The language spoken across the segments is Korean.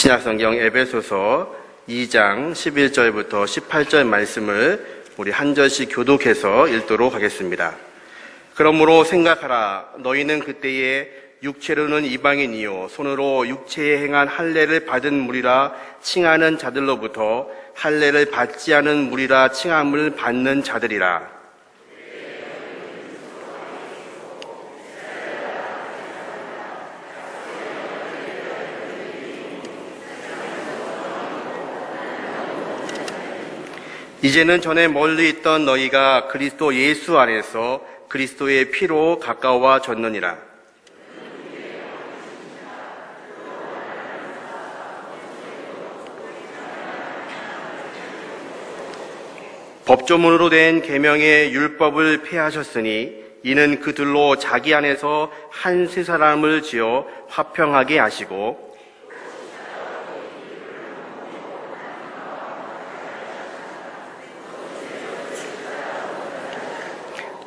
신약성경 에베소서 2장 11절부터 18절 말씀을 우리 한 절씩 교독해서 읽도록 하겠습니다. 그러므로 생각하라. 너희는 그때에 육체로는 이방인이요 손으로 육체에 행한 할례를 받은 무리라 칭하는 자들로부터 할례를 받지 않은 무리라 칭함을 받는 자들이라. 이제는 전에 멀리 있던 너희가 그리스도 예수 안에서 그리스도의 피로 가까워졌느니라. 법조문으로 된 계명의 율법을 폐하셨으니 이는 그들로 자기 안에서 한 세 사람을 지어 화평하게 하시고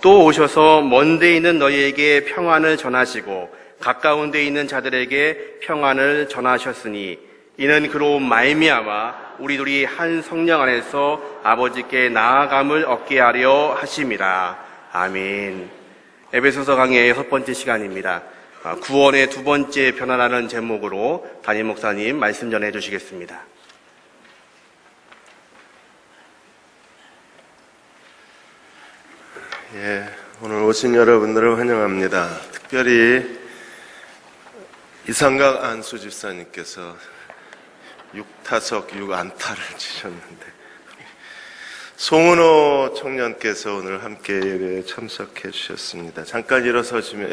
또 오셔서 먼 데 있는 너희에게 평안을 전하시고 가까운 데 있는 자들에게 평안을 전하셨으니 이는 그로 말미암아 우리들이 한 성령 안에서 아버지께 나아감을 얻게 하려 하심이라. 아멘. 에베소서 강의의 6번째 시간입니다. 구원의 두 번째 변화라는 제목으로 담임 목사님 말씀 전해 주시겠습니다. 오늘 오신 여러분들을 환영합니다. 특별히 이상각 안수 집사님께서 6타석 6안타를 치셨는데 송은호 청년께서 오늘 함께 예배에 참석해 주셨습니다. 잠깐 일어서시면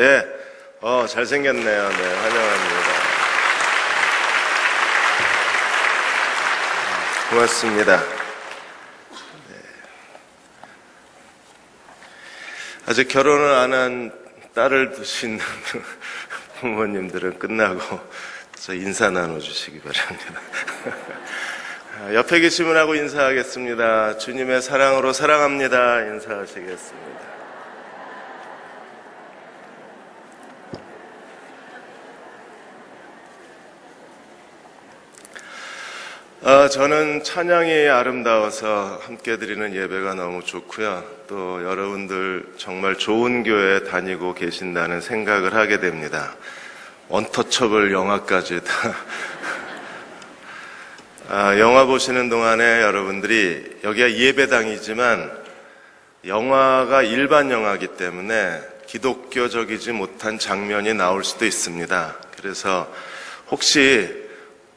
잘생겼네요. 네, 환영합니다. 고맙습니다. 아직 결혼을 안 한 딸을 두신 부모님들은 끝나고 저 인사 나눠주시기 바랍니다. 옆에 계신 분하고 인사하겠습니다. 주님의 사랑으로 사랑합니다. 인사하시겠습니다. 저는 찬양이 아름다워서 함께 드리는 예배가 너무 좋고요. 또 여러분들 정말 좋은 교회 다니고 계신다는 생각을 하게 됩니다. 언터처블 영화까지 다. 영화 보시는 동안에 여러분들이 여기가 예배당이지만 영화가 일반 영화이기 때문에 기독교적이지 못한 장면이 나올 수도 있습니다. 그래서 혹시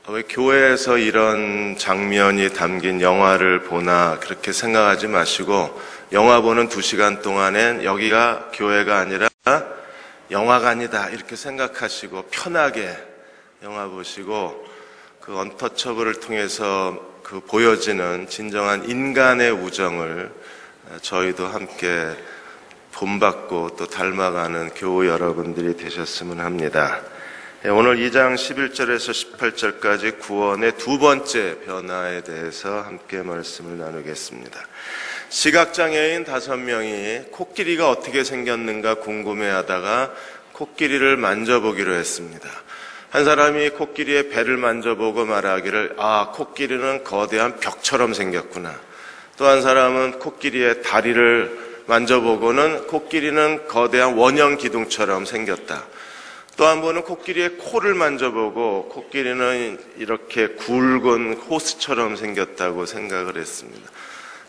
왜 교회에서 이런 장면이 담긴 영화를 보나 그렇게 생각하지 마시고 영화 보는 2시간 동안엔 여기가 교회가 아니라 영화관이다 이렇게 생각하시고 편하게 영화 보시고 그 언터처블을 통해서 그 보여지는 진정한 인간의 우정을 저희도 함께 본받고 또 닮아가는 교우 여러분들이 되셨으면 합니다. 오늘 2장 11절에서 18절까지 구원의 두 번째 변화에 대해서 함께 말씀을 나누겠습니다. 시각장애인 5명이 코끼리가 어떻게 생겼는가 궁금해하다가 코끼리를 만져보기로 했습니다. 한 사람이 코끼리의 배를 만져보고 말하기를 코끼리는 거대한 벽처럼 생겼구나. 또 한 사람은 코끼리의 다리를 만져보고는 코끼리는 거대한 원형 기둥처럼 생겼다. 또 한 번은 코끼리의 코를 만져보고 코끼리는 이렇게 굵은 호스처럼 생겼다고 생각을 했습니다.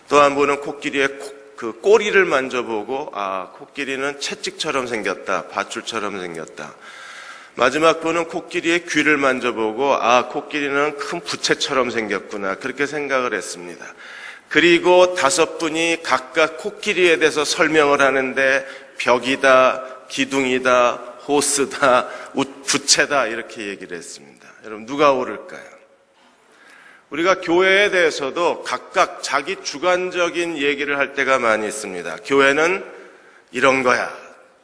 또 한 번은 코끼리의 그 꼬리를 만져보고 코끼리는 채찍처럼 생겼다, 밧줄처럼 생겼다. 마지막 분은 코끼리의 귀를 만져보고 코끼리는 큰 부채처럼 생겼구나 그렇게 생각을 했습니다. 그리고 5분이 각각 코끼리에 대해서 설명을 하는데 벽이다, 기둥이다, 호스다, 부채다 이렇게 얘기를 했습니다. 여러분 누가 옳을까요? 우리가 교회에 대해서도 각각 자기 주관적인 얘기를 할 때가 많이 있습니다. 교회는 이런 거야.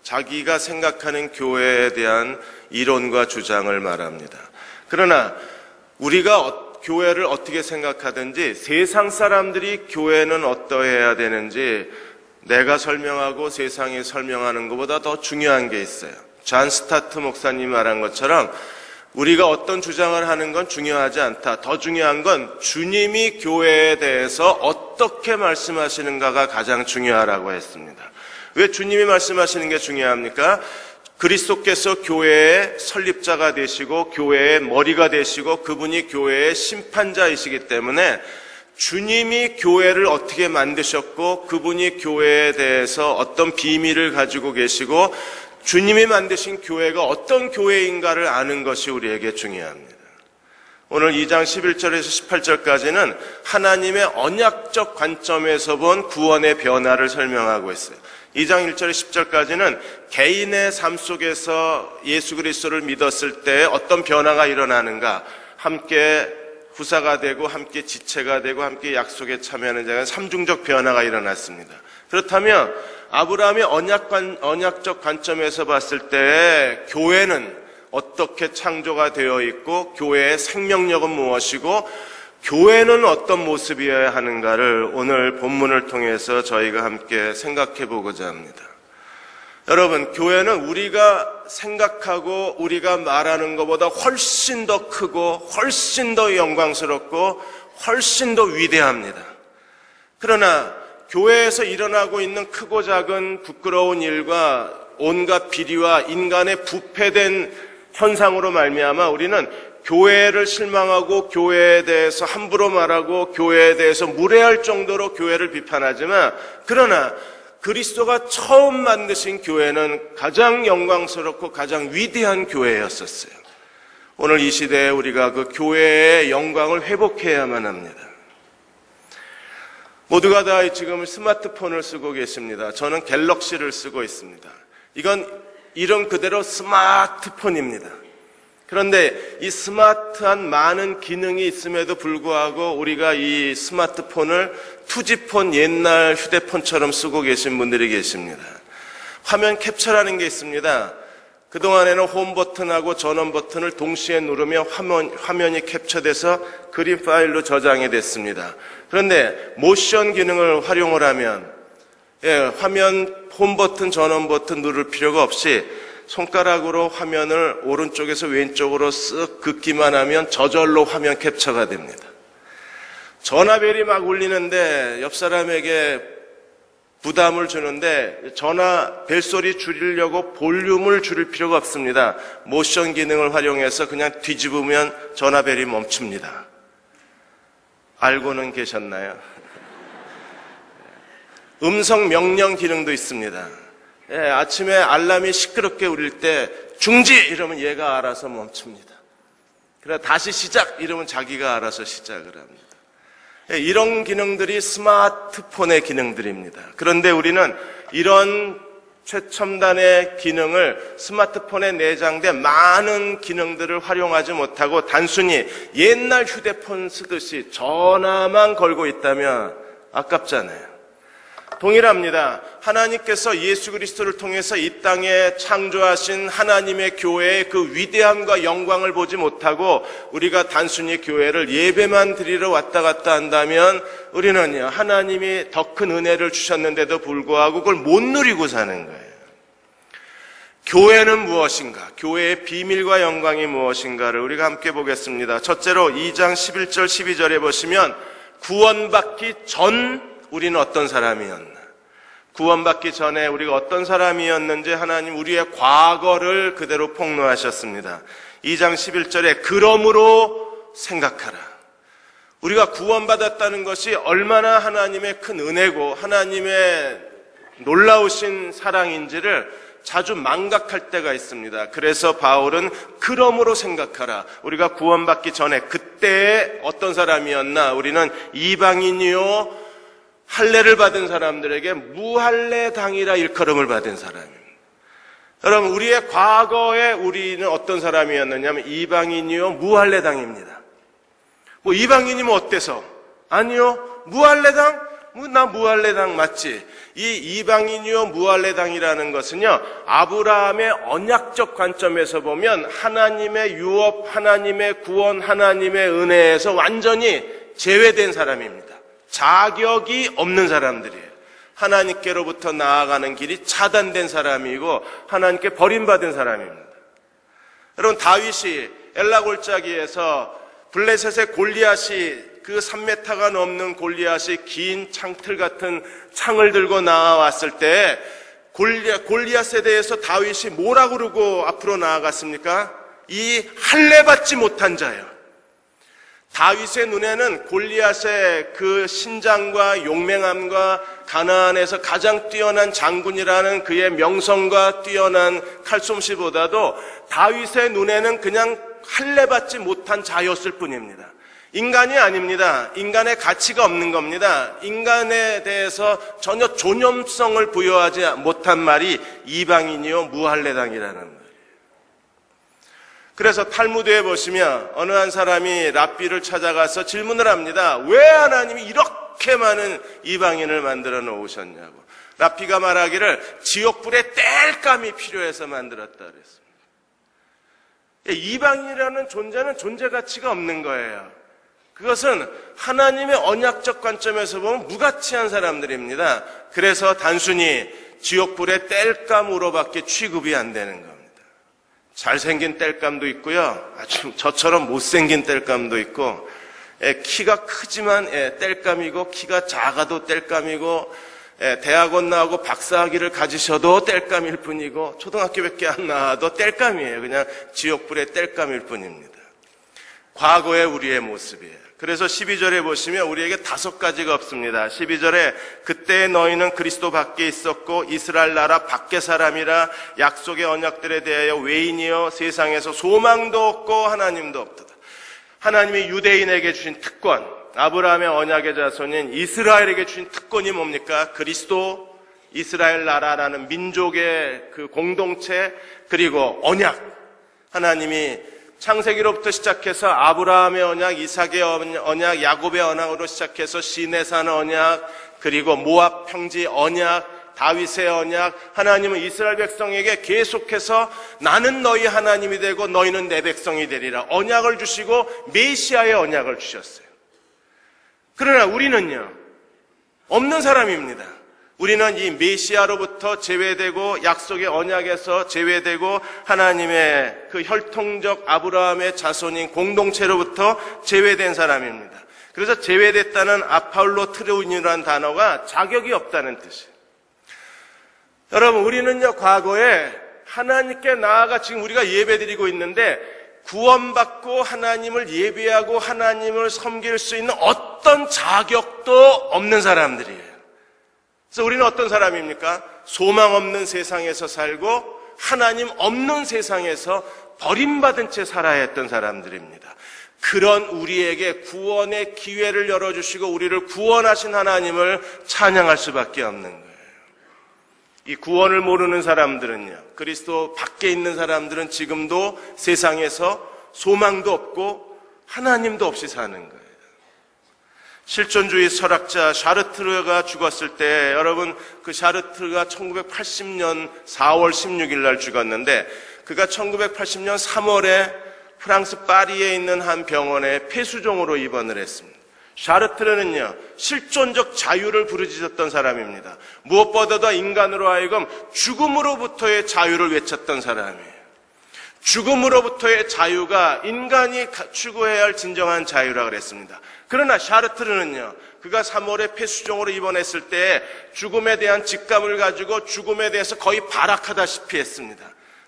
자기가 생각하는 교회에 대한 이론과 주장을 말합니다. 그러나 우리가 교회를 어떻게 생각하든지 세상 사람들이 교회는 어떠해야 되는지 내가 설명하고 세상이 설명하는 것보다 더 중요한 게 있어요. 존 스타트 목사님 말한 것처럼 우리가 어떤 주장을 하는 건 중요하지 않다. 더 중요한 건 주님이 교회에 대해서 어떻게 말씀하시는가가 가장 중요하다고 했습니다. 왜 주님이 말씀하시는 게 중요합니까? 그리스도께서 교회의 설립자가 되시고 교회의 머리가 되시고 그분이 교회의 심판자이시기 때문에 주님이 교회를 어떻게 만드셨고 그분이 교회에 대해서 어떤 비밀을 가지고 계시고 주님이 만드신 교회가 어떤 교회인가를 아는 것이 우리에게 중요합니다. 오늘 2장 11절에서 18절까지는 하나님의 언약적 관점에서 본 구원의 변화를 설명하고 있어요. 2장 1절에서 10절까지는 개인의 삶 속에서 예수 그리스도를 믿었을 때 어떤 변화가 일어나는가, 함께 후사가 되고 함께 지체가 되고 함께 약속에 참여하는 자가 삼중적 변화가 일어났습니다. 그렇다면 아브라함의 언약적 관점에서 봤을 때 교회는 어떻게 창조가 되어 있고 교회의 생명력은 무엇이고 교회는 어떤 모습이어야 하는가를 오늘 본문을 통해서 저희가 함께 생각해 보고자 합니다. 여러분, 교회는 우리가 생각하고 우리가 말하는 것보다 훨씬 더 크고 훨씬 더 영광스럽고 훨씬 더 위대합니다. 그러나 교회에서 일어나고 있는 크고 작은 부끄러운 일과 온갖 비리와 인간의 부패된 현상으로 말미암아 우리는 교회를 실망하고 교회에 대해서 함부로 말하고 교회에 대해서 무례할 정도로 교회를 비판하지만, 그러나 그리스도가 처음 만드신 교회는 가장 영광스럽고 가장 위대한 교회였었어요. 오늘 이 시대에 우리가 그 교회의 영광을 회복해야만 합니다. 모두가 다 지금 스마트폰을 쓰고 계십니다. 저는 갤럭시를 쓰고 있습니다. 이건 이름 그대로 스마트폰입니다. 그런데 이 스마트한 많은 기능이 있음에도 불구하고 우리가 이 스마트폰을 투지폰, 옛날 휴대폰처럼 쓰고 계신 분들이 계십니다. 화면 캡처라는 게 있습니다. 그동안에는 홈 버튼하고 전원 버튼을 동시에 누르면 화면이 캡처돼서 그림 파일로 저장이 됐습니다. 그런데 모션 기능을 활용을 하면 화면 홈 버튼, 전원 버튼 누를 필요가 없이 손가락으로 화면을 오른쪽에서 왼쪽으로 쓱 긋기만 하면 저절로 화면 캡처가 됩니다. 전화벨이 막 울리는데 옆 사람에게 부담을 주는데 전화 벨소리 줄이려고 볼륨을 줄일 필요가 없습니다. 모션 기능을 활용해서 그냥 뒤집으면 전화벨이 멈춥니다. 알고는 계셨나요? 음성 명령 기능도 있습니다. 아침에 알람이 시끄럽게 울릴 때 중지! 이러면 얘가 알아서 멈춥니다. 그래 다시 시작! 이러면 자기가 알아서 시작을 합니다. 이런 기능들이 스마트폰의 기능들입니다. 그런데 우리는 이런 최첨단의 기능을 스마트폰에 내장된 많은 기능들을 활용하지 못하고 단순히 옛날 휴대폰 쓰듯이 전화만 걸고 있다면 아깝잖아요. 동일합니다. 하나님께서 예수 그리스도를 통해서 이 땅에 창조하신 하나님의 교회의 그 위대함과 영광을 보지 못하고 우리가 단순히 교회를 예배만 드리러 왔다 갔다 한다면 우리는 하나님이 더 큰 은혜를 주셨는데도 불구하고 그걸 못 누리고 사는 거예요. 교회는 무엇인가? 교회의 비밀과 영광이 무엇인가를 우리가 함께 보겠습니다. 첫째로 2장 11절 12절에 보시면 구원받기 전 우리는 어떤 사람이었나? 구원받기 전에 우리가 어떤 사람이었는지 하나님 우리의 과거를 그대로 폭로하셨습니다. 2장 11절에 그러므로 생각하라. 우리가 구원받았다는 것이 얼마나 하나님의 큰 은혜고 하나님의 놀라우신 사랑인지를 자주 망각할 때가 있습니다. 그래서 바울은 그러므로 생각하라. 우리가 구원받기 전에 그때에 어떤 사람이었나? 우리는 이방인이요 할례를 받은 사람들에게 무할례당이라 일컬음을 받은 사람입니다. 여러분, 우리의 과거에 우리는 어떤 사람이었느냐면 이방인이요 무할례당입니다. 뭐 이방인이면 어때서? 아니요, 무할례당? 나 무할례당 맞지? 이 이방인이요 무할례당이라는 것은요 아브라함의 언약적 관점에서 보면 하나님의 유업, 하나님의 구원, 하나님의 은혜에서 완전히 제외된 사람입니다. 자격이 없는 사람들이에요. 하나님께로부터 나아가는 길이 차단된 사람이고 하나님께 버림받은 사람입니다. 여러분, 다윗이 엘라 골짜기에서 블레셋의 골리앗이 그 3m가 넘는 골리앗이 긴 창틀 같은 창을 들고 나왔을 때 골리앗에 대해서 다윗이 뭐라고 그러고 앞으로 나아갔습니까? 이 할례받지 못한 자요. 다윗의 눈에는 골리앗의 그 신장과 용맹함과 가나안에서 가장 뛰어난 장군이라는 그의 명성과 뛰어난 칼솜씨보다도 다윗의 눈에는 그냥 할례받지 못한 자였을 뿐입니다. 인간이 아닙니다. 인간의 가치가 없는 겁니다. 인간에 대해서 전혀 존엄성을 부여하지 못한 말이 이방인이요 무할례당이라는 말이에요. 그래서 탈무드에 보시면 어느 한 사람이 랍비를 찾아가서 질문을 합니다. 왜 하나님이 이렇게 많은 이방인을 만들어 놓으셨냐고. 랍비가 말하기를 지옥불에 땔감이 필요해서 만들었다 그랬습니다. 이방인이라는 존재는 존재 가치가 없는 거예요. 그것은 하나님의 언약적 관점에서 보면 무가치한 사람들입니다. 그래서 단순히 지옥불의 땔감으로밖에 취급이 안 되는 겁니다. 잘생긴 땔감도 있고요. 아주 저처럼 못생긴 땔감도 있고, 키가 크지만 땔감이고, 키가 작아도 땔감이고, 대학원 나오고 박사학위를 가지셔도 땔감일 뿐이고, 초등학교밖에 안 나와도 땔감이에요. 그냥 지옥불의 땔감일 뿐입니다. 과거의 우리의 모습이에요. 그래서 12절에 보시면 우리에게 5가지가 없습니다. 12절에 그때 너희는 그리스도 밖에 있었고 이스라엘 나라 밖의 사람이라 약속의 언약들에 대하여 외인이여 세상에서 소망도 없고 하나님도 없도다. 하나님이 유대인에게 주신 특권, 아브라함의 언약의 자손인 이스라엘에게 주신 특권이 뭡니까? 그리스도, 이스라엘 나라라는 민족의 그 공동체, 그리고 언약. 하나님이 창세기로부터 시작해서 아브라함의 언약, 이삭의 언약, 야곱의 언약으로 시작해서 시내산 언약, 그리고 모압 평지 언약, 다윗의 언약, 하나님은 이스라엘 백성에게 계속해서 나는 너희 하나님이 되고 너희는 내 백성이 되리라 언약을 주시고 메시아의 언약을 주셨어요. 그러나 우리는요, 없는 사람입니다. 우리는 이 메시아로부터 제외되고 약속의 언약에서 제외되고 하나님의 그 혈통적 아브라함의 자손인 공동체로부터 제외된 사람입니다. 그래서 제외됐다는 아폴로트로인이라는 단어가 자격이 없다는 뜻이에요. 여러분, 우리는요 과거에 하나님께 나아가 지금 우리가 예배드리고 있는데 구원받고 하나님을 예배하고 하나님을 섬길 수 있는 어떤 자격도 없는 사람들이에요. 그래서 우리는 어떤 사람입니까? 소망 없는 세상에서 살고 하나님 없는 세상에서 버림받은 채 살아야 했던 사람들입니다. 그런 우리에게 구원의 기회를 열어주시고 우리를 구원하신 하나님을 찬양할 수밖에 없는 거예요. 이 구원을 모르는 사람들은요, 그리스도 밖에 있는 사람들은 지금도 세상에서 소망도 없고 하나님도 없이 사는 거예요. 실존주의 철학자 샤르트르가 죽었을 때, 여러분 그 샤르트르가 1980년 4월 16일 날 죽었는데, 그가 1980년 3월에 프랑스 파리에 있는 한 병원에 폐수종으로 입원을 했습니다. 샤르트르는요 실존적 자유를 부르짖었던 사람입니다. 무엇보다도 인간으로 하여금 죽음으로부터의 자유를 외쳤던 사람이에요. 죽음으로부터의 자유가 인간이 추구해야 할 진정한 자유라고 그랬습니다. 그러나 샤르트르는요, 그가 3월에 폐수종으로 입원했을 때 죽음에 대한 직감을 가지고 죽음에 대해서 거의 발악하다시피 했습니다.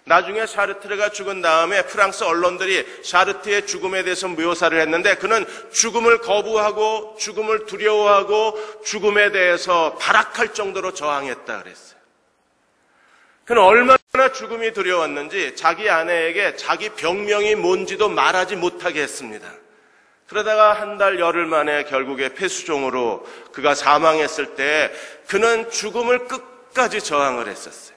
나중에 샤르트르가 죽은 다음에 프랑스 언론들이 샤르트의 죽음에 대해서 묘사를 했는데, 그는 죽음을 거부하고 죽음을 두려워하고 죽음에 대해서 발악할 정도로 저항했다 그랬어요. 그는 얼마나 죽음이 두려웠는지 자기 아내에게 자기 병명이 뭔지도 말하지 못하게 했습니다. 그러다가 한 달 열흘 만에 결국에 폐수종으로 그가 사망했을 때 그는 죽음을 끝까지 저항을 했었어요.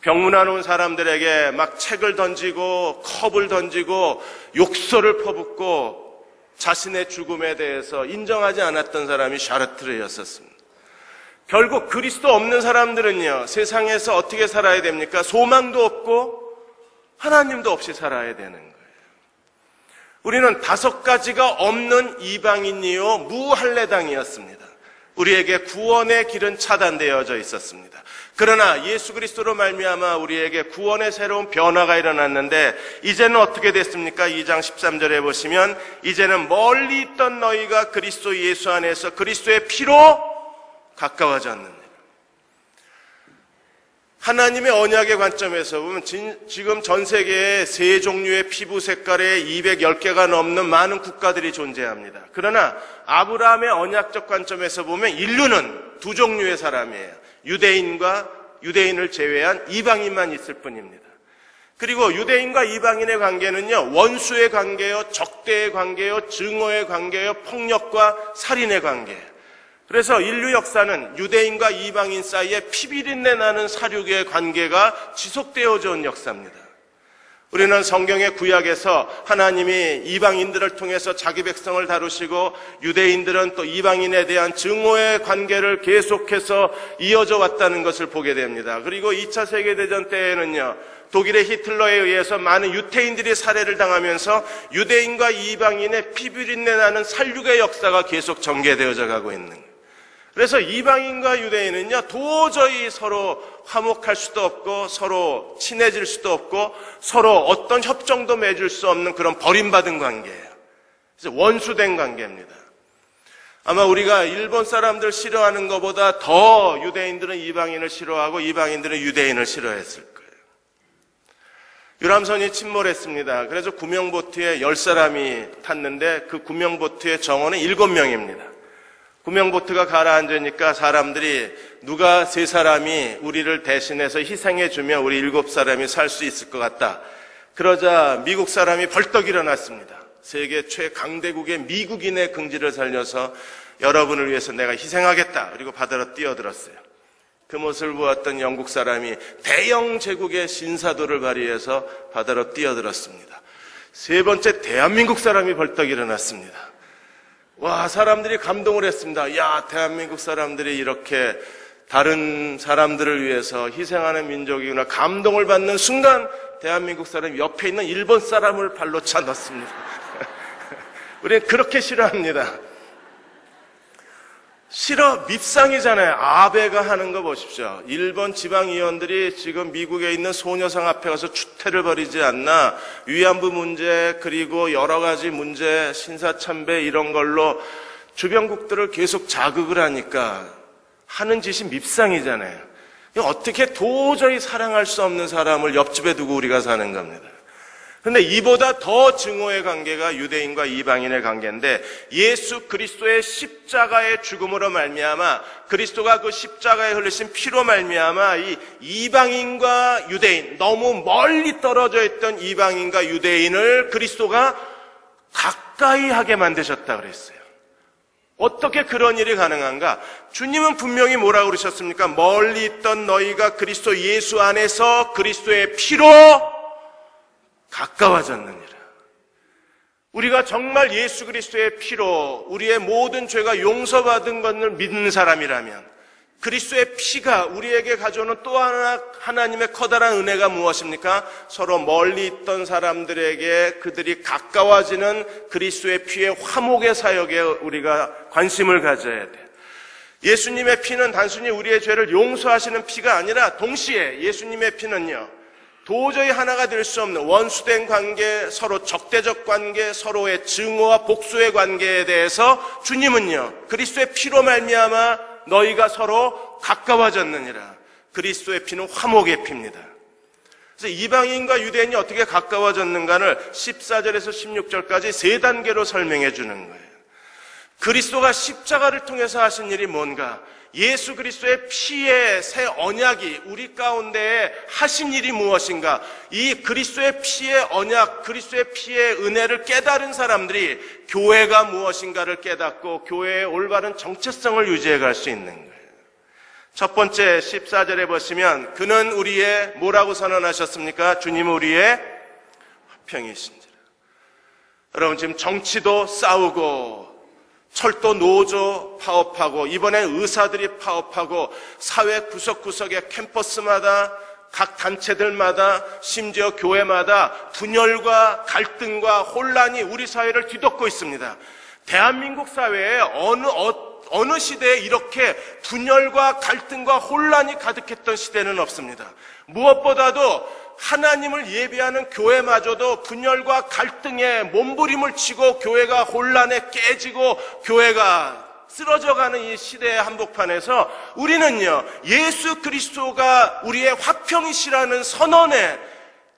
병문안 온 사람들에게 막 책을 던지고 컵을 던지고 욕설을 퍼붓고 자신의 죽음에 대해서 인정하지 않았던 사람이 샤르트르였었습니다. 결국 그리스도 없는 사람들은요, 세상에서 어떻게 살아야 됩니까? 소망도 없고 하나님도 없이 살아야 되는 거예요. 우리는 5가지가 없는 이방인이요 무할례당이었습니다. 우리에게 구원의 길은 차단되어져 있었습니다. 그러나 예수 그리스도로 말미암아 우리에게 구원의 새로운 변화가 일어났는데 이제는 어떻게 됐습니까? 2장 13절에 보시면 이제는 멀리 있던 너희가 그리스도 예수 안에서 그리스도의 피로 가까워졌느니라. 하나님의 언약의 관점에서 보면 지금 전 세계에 세 종류의 피부 색깔의 210개가 넘는 많은 국가들이 존재합니다. 그러나 아브라함의 언약적 관점에서 보면 인류는 두 종류의 사람이에요. 유대인과 유대인을 제외한 이방인만 있을 뿐입니다. 그리고 유대인과 이방인의 관계는요, 원수의 관계요, 적대의 관계요, 증오의 관계요, 폭력과 살인의 관계예요. 그래서 인류 역사는 유대인과 이방인 사이에 피비린내 나는 사륙의 관계가 지속되어져 온 역사입니다. 우리는 성경의 구약에서 하나님이 이방인들을 통해서 자기 백성을 다루시고 유대인들은 또 이방인에 대한 증오의 관계를 계속해서 이어져 왔다는 것을 보게 됩니다. 그리고 2차 세계대전 때에는요, 독일의 히틀러에 의해서 많은 유태인들이 살해를 당하면서 유대인과 이방인의 피비린내 나는 살육의 역사가 계속 전개되어져 가고 있는 거예요. 그래서 이방인과 유대인은요, 도저히 서로 화목할 수도 없고 서로 친해질 수도 없고 서로 어떤 협정도 맺을 수 없는 그런 버림받은 관계예요. 그래서 원수된 관계입니다. 아마 우리가 일본 사람들 싫어하는 것보다 더 유대인들은 이방인을 싫어하고 이방인들은 유대인을 싫어했을 거예요. 유람선이 침몰했습니다. 그래서 구명보트에 10사람이 탔는데 그 구명보트의 정원은 7명입니다. 구명보트가 가라앉으니까 사람들이 누가 3사람이 우리를 대신해서 희생해주면 우리 7사람이 살 수 있을 것 같다. 그러자 미국 사람이 벌떡 일어났습니다. 세계 최강대국의 미국인의 긍지를 살려서 여러분을 위해서 내가 희생하겠다. 그리고 바다로 뛰어들었어요. 그 모습을 보았던 영국 사람이 대영 제국의 신사도를 발휘해서 바다로 뛰어들었습니다. 세 번째 대한민국 사람이 벌떡 일어났습니다. 와, 사람들이 감동을 했습니다. 야, 대한민국 사람들이 이렇게 다른 사람들을 위해서 희생하는 민족이구나. 감동을 받는 순간 대한민국 사람이 옆에 있는 일본 사람을 발로 차 넣습니다. 우리는 그렇게 싫어합니다. 밉상이잖아요. 아베가 하는 거 보십시오. 일본 지방의원들이 지금 미국에 있는 소녀상 앞에 가서 추태를 벌이지 않나, 위안부 문제 그리고 여러 가지 문제, 신사참배 이런 걸로 주변국들을 계속 자극을 하니까 하는 짓이 밉상이잖아요. 어떻게 도저히 사랑할 수 없는 사람을 옆집에 두고 우리가 사는 겁니다. 그런데 이보다 더 증오의 관계가 유대인과 이방인의 관계인데, 예수 그리스도의 십자가의 죽음으로 말미암아, 그리스도가 그 십자가에 흘리신 피로 말미암아 이 이방인과 유대인, 너무 멀리 떨어져 있던 이방인과 유대인을 그리스도가 가까이 하게 만드셨다 그랬어요. 어떻게 그런 일이 가능한가? 주님은 분명히 뭐라고 그러셨습니까? 멀리 있던 너희가 그리스도 예수 안에서 그리스도의 피로 가까워졌느니라. 우리가 정말 예수 그리스도의 피로 우리의 모든 죄가 용서받은 것을 믿는 사람이라면, 그리스도의 피가 우리에게 가져오는 또 하나 하나님의 커다란 은혜가 무엇입니까? 서로 멀리 있던 사람들에게 그들이 가까워지는 그리스도의 피의 화목의 사역에 우리가 관심을 가져야 돼요. 예수님의 피는 단순히 우리의 죄를 용서하시는 피가 아니라 동시에 예수님의 피는요, 도저히 하나가 될 수 없는 원수된 관계, 서로 적대적 관계, 서로의 증오와 복수의 관계에 대해서 주님은요, 그리스도의 피로 말미암아 너희가 서로 가까워졌느니라. 그리스도의 피는 화목의 피입니다. 그래서 이방인과 유대인이 어떻게 가까워졌는가를 14절에서 16절까지 3단계로 설명해 주는 거예요. 그리스도가 십자가를 통해서 하신 일이 뭔가, 예수 그리스도의 피의 새 언약이 우리 가운데 하신 일이 무엇인가, 이 그리스도의 피의 언약, 그리스도의 피의 은혜를 깨달은 사람들이 교회가 무엇인가를 깨닫고 교회의 올바른 정체성을 유지해 갈 수 있는 거예요. 첫 번째 14절에 보시면 그는 우리의 뭐라고 선언하셨습니까? 주님은 우리의 화평이신지라. 여러분, 지금 정치도 싸우고 철도 노조 파업하고 이번엔 의사들이 파업하고 사회 구석구석의 캠퍼스마다 각 단체들마다 심지어 교회마다 분열과 갈등과 혼란이 우리 사회를 뒤덮고 있습니다. 대한민국 사회에 어느 시대에 이렇게 분열과 갈등과 혼란이 가득했던 시대는 없습니다. 무엇보다도 하나님을 예배하는 교회마저도 분열과 갈등에 몸부림을 치고 교회가 혼란에 깨지고 교회가 쓰러져가는 이 시대의 한복판에서 우리는요, 예수 그리스도가 우리의 화평이시라는 선언에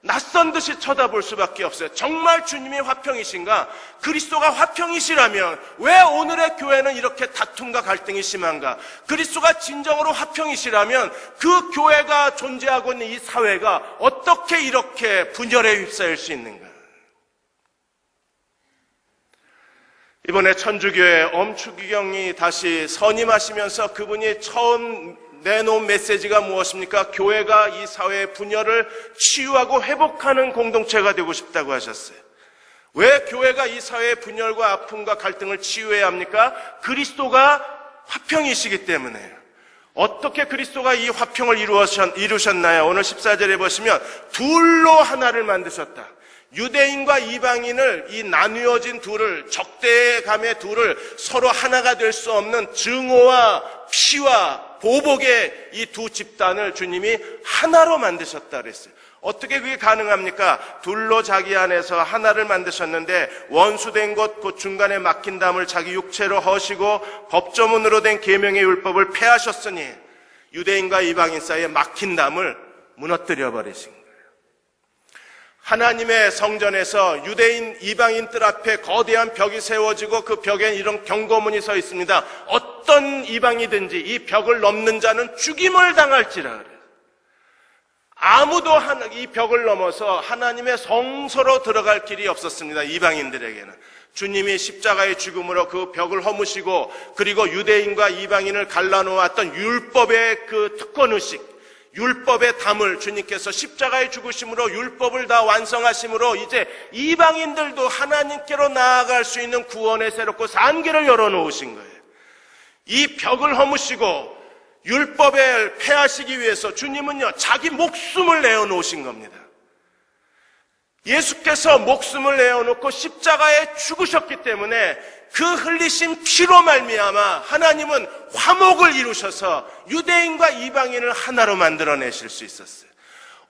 낯선 듯이 쳐다볼 수밖에 없어요. 정말 주님이 화평이신가? 그리스도가 화평이시라면 왜 오늘의 교회는 이렇게 다툼과 갈등이 심한가? 그리스도가 진정으로 화평이시라면 그 교회가 존재하고 있는 이 사회가 어떻게 이렇게 분열에 휩싸일 수 있는가? 이번에 천주교회 엄추기경이 다시 선임하시면서 그분이 처음 내놓은 메시지가 무엇입니까? 교회가 이 사회의 분열을 치유하고 회복하는 공동체가 되고 싶다고 하셨어요. 왜 교회가 이 사회의 분열과 아픔과 갈등을 치유해야 합니까? 그리스도가 화평이시기 때문에요. 어떻게 그리스도가 이 화평을 이루셨나요? 오늘 14절에 보시면 둘로 하나를 만드셨다. 유대인과 이방인을, 이 나누어진 둘을, 적대감의 둘을 서로 하나가 될 수 없는 증오와 피와 보복의 이 두 집단을 주님이 하나로 만드셨다 그랬어요. 어떻게 그게 가능합니까? 둘로 자기 안에서 하나를 만드셨는데 원수된 것, 그 중간에 막힌 담을 자기 육체로 허시고 법조문으로 된 계명의 율법을 폐하셨으니 유대인과 이방인 사이에 막힌 담을 무너뜨려 버리신 거예요. 하나님의 성전에서 유대인, 이방인 뜰 앞에 거대한 벽이 세워지고 그 벽에 이런 경고문이 서 있습니다. 어떤 이방이든지 이 벽을 넘는 자는 죽임을 당할지라 그래요. 아무도 이 벽을 넘어서 하나님의 성소로 들어갈 길이 없었습니다. 이방인들에게는. 주님이 십자가의 죽음으로 그 벽을 허무시고 그리고 유대인과 이방인을 갈라놓았던 율법의 그 특권의식, 율법의 담을 주님께서 십자가의 죽으심으로 율법을 다 완성하심으로 이제 이방인들도 하나님께로 나아갈 수 있는 구원의 새롭고 산 길을 열어놓으신 거예요. 이 벽을 허무시고 율법을 폐하시기 위해서 주님은요, 자기 목숨을 내어놓으신 겁니다. 예수께서 목숨을 내어놓고 십자가에 죽으셨기 때문에 그 흘리신 피로 말미암아 하나님은 화목을 이루셔서 유대인과 이방인을 하나로 만들어내실 수 있었어요.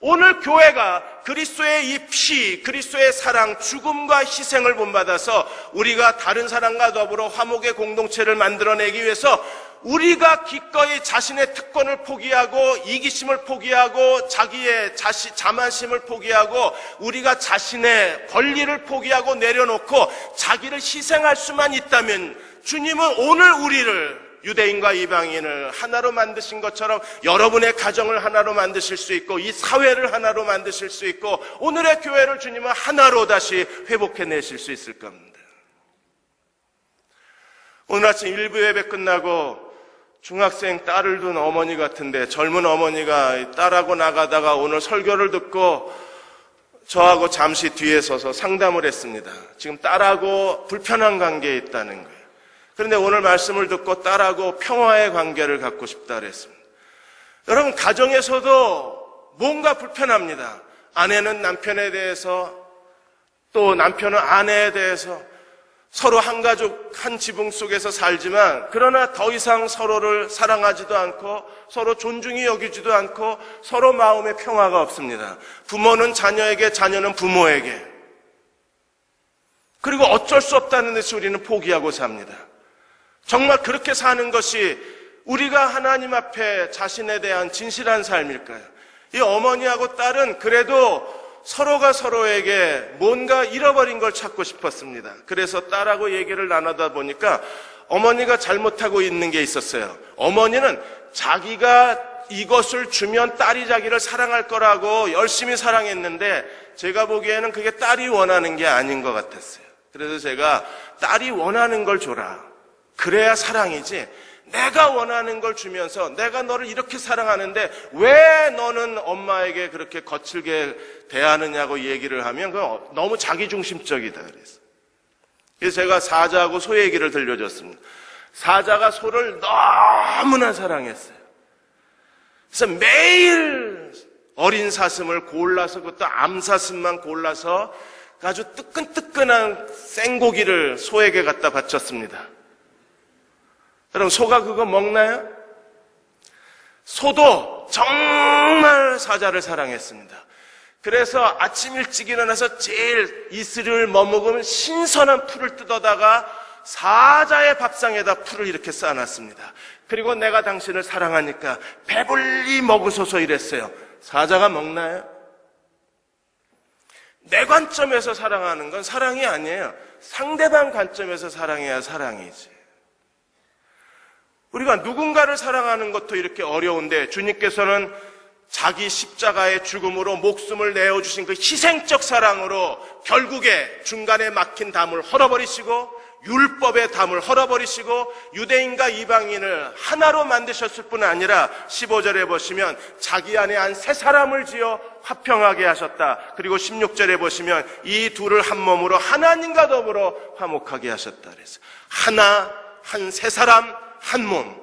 오늘 교회가 그리스도의 이 피, 그리스도의 사랑, 죽음과 희생을 본받아서 우리가 다른 사람과 더불어 화목의 공동체를 만들어내기 위해서 우리가 기꺼이 자신의 특권을 포기하고 이기심을 포기하고 자기의 자만심을 포기하고 우리가 자신의 권리를 포기하고 내려놓고 자기를 희생할 수만 있다면 주님은 오늘 우리를 유대인과 이방인을 하나로 만드신 것처럼 여러분의 가정을 하나로 만드실 수 있고 이 사회를 하나로 만드실 수 있고 오늘의 교회를 주님은 하나로 다시 회복해내실 수 있을 겁니다. 오늘 아침 일부 예배 끝나고 중학생 딸을 둔 어머니 같은데 젊은 어머니가 딸하고 나가다가 오늘 설교를 듣고 저하고 잠시 뒤에 서서 상담을 했습니다. 지금 딸하고 불편한 관계에 있다는 거예요. 그런데 오늘 말씀을 듣고 딸하고 평화의 관계를 갖고 싶다 그랬습니다. 여러분, 가정에서도 뭔가 불편합니다. 아내는 남편에 대해서, 또 남편은 아내에 대해서 서로 한 가족, 한 지붕 속에서 살지만 그러나 더 이상 서로를 사랑하지도 않고 서로 존중히 여기지도 않고 서로 마음의 평화가 없습니다. 부모는 자녀에게, 자녀는 부모에게. 그리고 어쩔 수 없다는 듯이 우리는 포기하고 삽니다. 정말 그렇게 사는 것이 우리가 하나님 앞에 자신에 대한 진실한 삶일까요? 이 어머니하고 딸은 그래도 서로가 서로에게 뭔가 잃어버린 걸 찾고 싶었습니다. 그래서 딸하고 얘기를 나누다 보니까 어머니가 잘못하고 있는 게 있었어요. 어머니는 자기가 이것을 주면 딸이 자기를 사랑할 거라고 열심히 사랑했는데 제가 보기에는 그게 딸이 원하는 게 아닌 것 같았어요. 그래서 제가 딸이 원하는 걸 줘라. 그래야 사랑이지. 내가 원하는 걸 주면서 내가 너를 이렇게 사랑하는데 왜 너는 엄마에게 그렇게 거칠게 대하느냐고 얘기를 하면 그건 너무 자기중심적이다 그랬어요. 그래서 제가 사자하고 소 얘기를 들려줬습니다. 사자가 소를 너무나 사랑했어요. 그래서 매일 어린 사슴을 골라서 그것도 암사슴만 골라서 아주 뜨끈뜨끈한 생고기를 소에게 갖다 바쳤습니다. 여러분, 소가 그거 먹나요? 소도 정말 사자를 사랑했습니다. 그래서 아침 일찍 일어나서 제일 이슬을 머무르면 신선한 풀을 뜯어다가 사자의 밥상에다 풀을 이렇게 쌓아놨습니다. 그리고 내가 당신을 사랑하니까 배불리 먹으소서 이랬어요. 사자가 먹나요? 내 관점에서 사랑하는 건 사랑이 아니에요. 상대방 관점에서 사랑해야 사랑이지. 우리가 누군가를 사랑하는 것도 이렇게 어려운데 주님께서는 자기 십자가의 죽음으로 목숨을 내어주신 그 희생적 사랑으로 결국에 중간에 막힌 담을 헐어버리시고 율법의 담을 헐어버리시고 유대인과 이방인을 하나로 만드셨을 뿐 아니라 15절에 보시면 자기 안에 한 세 사람을 지어 화평하게 하셨다. 그리고 16절에 보시면 이 둘을 한 몸으로 하나님과 더불어 화목하게 하셨다. 그래서 하나, 한 세 사람, 한 몸.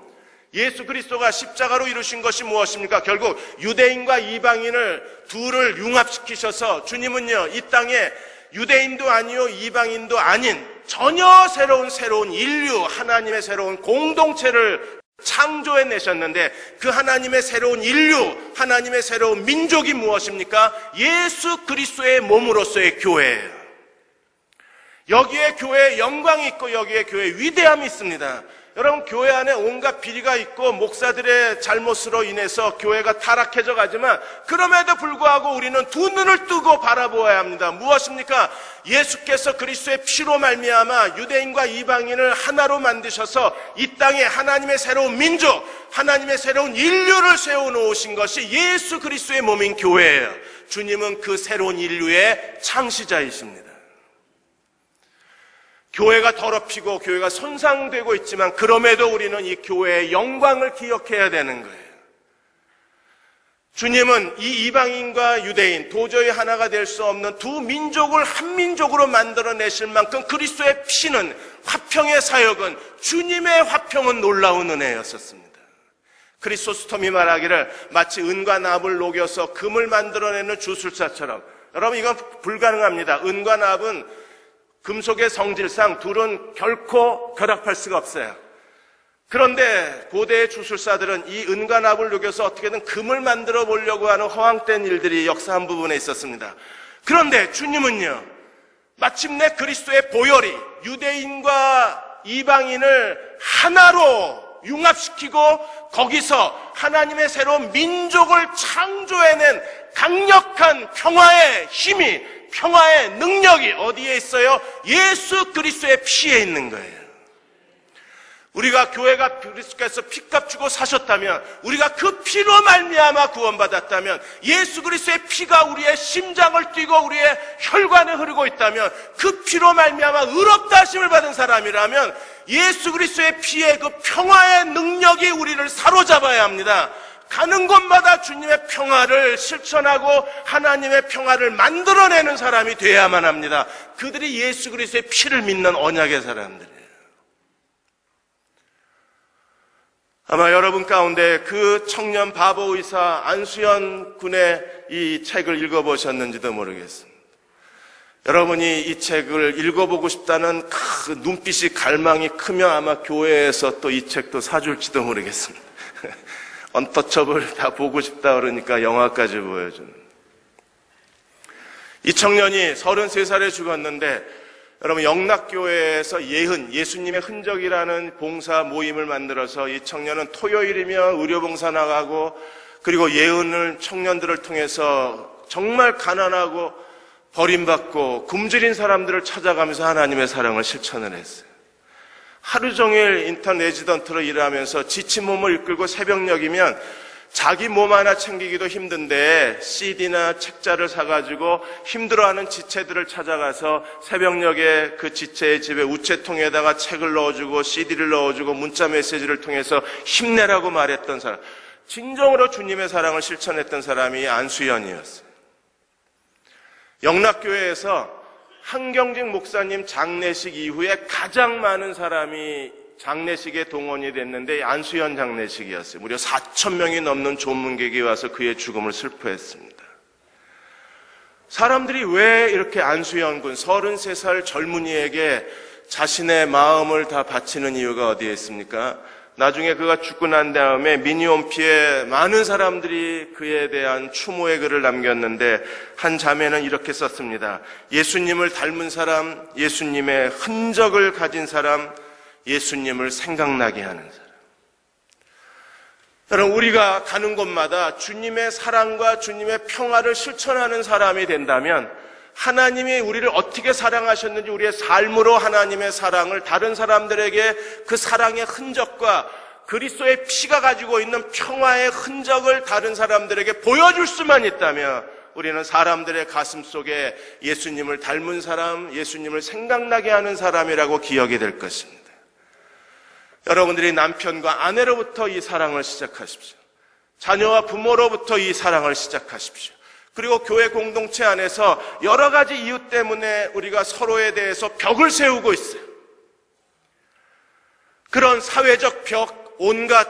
예수 그리스도가 십자가로 이루신 것이 무엇입니까? 결국 유대인과 이방인을 둘을 융합시키셔서 주님은요, 이 땅에 유대인도 아니요 이방인도 아닌 전혀 새로운 인류, 하나님의 새로운 공동체를 창조해내셨는데 그 하나님의 새로운 인류, 하나님의 새로운 민족이 무엇입니까? 예수 그리스도의 몸으로서의 교회예요. 여기에 교회의 영광이 있고 여기에 교회의 위대함이 있습니다. 여러분, 교회 안에 온갖 비리가 있고 목사들의 잘못으로 인해서 교회가 타락해져 가지만 그럼에도 불구하고 우리는 두 눈을 뜨고 바라보아야 합니다. 무엇입니까? 예수께서 그리스도의 피로 말미암아 유대인과 이방인을 하나로 만드셔서 이 땅에 하나님의 새로운 민족, 하나님의 새로운 인류를 세워놓으신 것이 예수 그리스도의 몸인 교회예요. 주님은 그 새로운 인류의 창시자이십니다. 교회가 더럽히고 교회가 손상되고 있지만 그럼에도 우리는 이 교회의 영광을 기억해야 되는 거예요. 주님은 이 이방인과 유대인 도저히 하나가 될 수 없는 두 민족을 한 민족으로 만들어내실 만큼 그리스도의 피는, 화평의 사역은, 주님의 화평은 놀라운 은혜였었습니다. 크리소스톰이 말하기를 마치 은과 납을 녹여서 금을 만들어내는 주술사처럼, 여러분 이건 불가능합니다. 은과 납은 금속의 성질상 둘은 결코 결합할 수가 없어요. 그런데 고대의 주술사들은 이 은과 납을 녹여서 어떻게든 금을 만들어 보려고 하는 허황된 일들이 역사 한 부분에 있었습니다. 그런데 주님은요, 마침내 그리스도의 보혈이 유대인과 이방인을 하나로 융합시키고 거기서 하나님의 새로운 민족을 창조해낸 강력한 평화의 힘이, 평화의 능력이 어디에 있어요? 예수 그리스도의 피에 있는 거예요. 우리가 교회가 그리스도께서 피값 주고 사셨다면, 우리가 그 피로 말미암아 구원받았다면, 예수 그리스도의 피가 우리의 심장을 뛰고 우리의 혈관에 흐르고 있다면, 그 피로 말미암아 의롭다 하심을 받은 사람이라면 예수 그리스도의 피의 그 평화의 능력이 우리를 사로잡아야 합니다. 가는 곳마다 주님의 평화를 실천하고 하나님의 평화를 만들어내는 사람이 되어야만 합니다. 그들이 예수 그리스도의 피를 믿는 언약의 사람들이에요. 아마 여러분 가운데 그 청년 바보 의사 안수연 군의 이 책을 읽어보셨는지도 모르겠습니다. 여러분이 이 책을 읽어보고 싶다는 그 눈빛이 갈망이 크면 아마 교회에서 또 이 책도 사줄지도 모르겠습니다. 언터처블 다 보고 싶다 그러니까 영화까지 보여주는. 이 청년이 33살에 죽었는데 여러분 영락교회에서 예흔, 예수님의 흔적이라는 봉사 모임을 만들어서 이 청년은 토요일이면 의료봉사 나가고 그리고 예은을 청년들을 통해서 정말 가난하고 버림받고 굶주린 사람들을 찾아가면서 하나님의 사랑을 실천을 했어요. 하루 종일 인턴 레지던트로 일하면서 지친 몸을 이끌고 새벽녘이면 자기 몸 하나 챙기기도 힘든데 CD나 책자를 사가지고 힘들어하는 지체들을 찾아가서 새벽녘에 그 지체의 집에 우체통에다가 책을 넣어주고 CD를 넣어주고 문자 메시지를 통해서 힘내라고 말했던 사람, 진정으로 주님의 사랑을 실천했던 사람이 안수연이었어요. 영락교회에서 한경직 목사님 장례식 이후에 가장 많은 사람이 장례식에 동원이 됐는데 안수연 장례식이었어요. 무려 4,000명이 넘는 조문객이 와서 그의 죽음을 슬퍼했습니다. 사람들이 왜 이렇게 안수연군 33살 젊은이에게 자신의 마음을 다 바치는 이유가 어디에 있습니까? 나중에 그가 죽고 난 다음에 미니홈피에 많은 사람들이 그에 대한 추모의 글을 남겼는데 한 자매는 이렇게 썼습니다. 예수님을 닮은 사람, 예수님의 흔적을 가진 사람, 예수님을 생각나게 하는 사람. 여러분, 우리가 가는 곳마다 주님의 사랑과 주님의 평화를 실천하는 사람이 된다면 하나님이 우리를 어떻게 사랑하셨는지 우리의 삶으로 하나님의 사랑을 다른 사람들에게 그 사랑의 흔적과 그리스도의 피가 가지고 있는 평화의 흔적을 다른 사람들에게 보여줄 수만 있다면 우리는 사람들의 가슴 속에 예수님을 닮은 사람, 예수님을 생각나게 하는 사람이라고 기억이 될 것입니다. 여러분들이 남편과 아내로부터 이 사랑을 시작하십시오. 자녀와 부모로부터 이 사랑을 시작하십시오. 그리고 교회 공동체 안에서 여러 가지 이유 때문에 우리가 서로에 대해서 벽을 세우고 있어요. 그런 사회적 벽, 온갖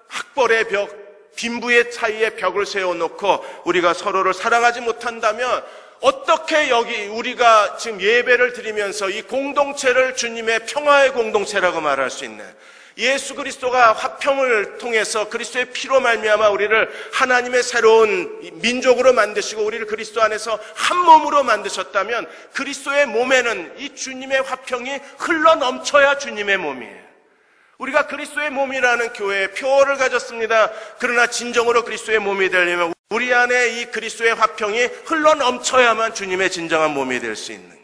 학벌의 벽, 빈부의 차이의 벽을 세워놓고 우리가 서로를 사랑하지 못한다면 어떻게 여기 우리가 지금 예배를 드리면서 이 공동체를 주님의 평화의 공동체라고 말할 수 있나요? 예수 그리스도가 화평을 통해서 그리스도의 피로 말미암아 우리를 하나님의 새로운 민족으로 만드시고 우리를 그리스도 안에서 한 몸으로 만드셨다면 그리스도의 몸에는 이 주님의 화평이 흘러 넘쳐야 주님의 몸이에요. 우리가 그리스도의 몸이라는 교회에 표어를 가졌습니다. 그러나 진정으로 그리스도의 몸이 되려면 우리 안에 이 그리스도의 화평이 흘러 넘쳐야만 주님의 진정한 몸이 될 수 있는 거예요.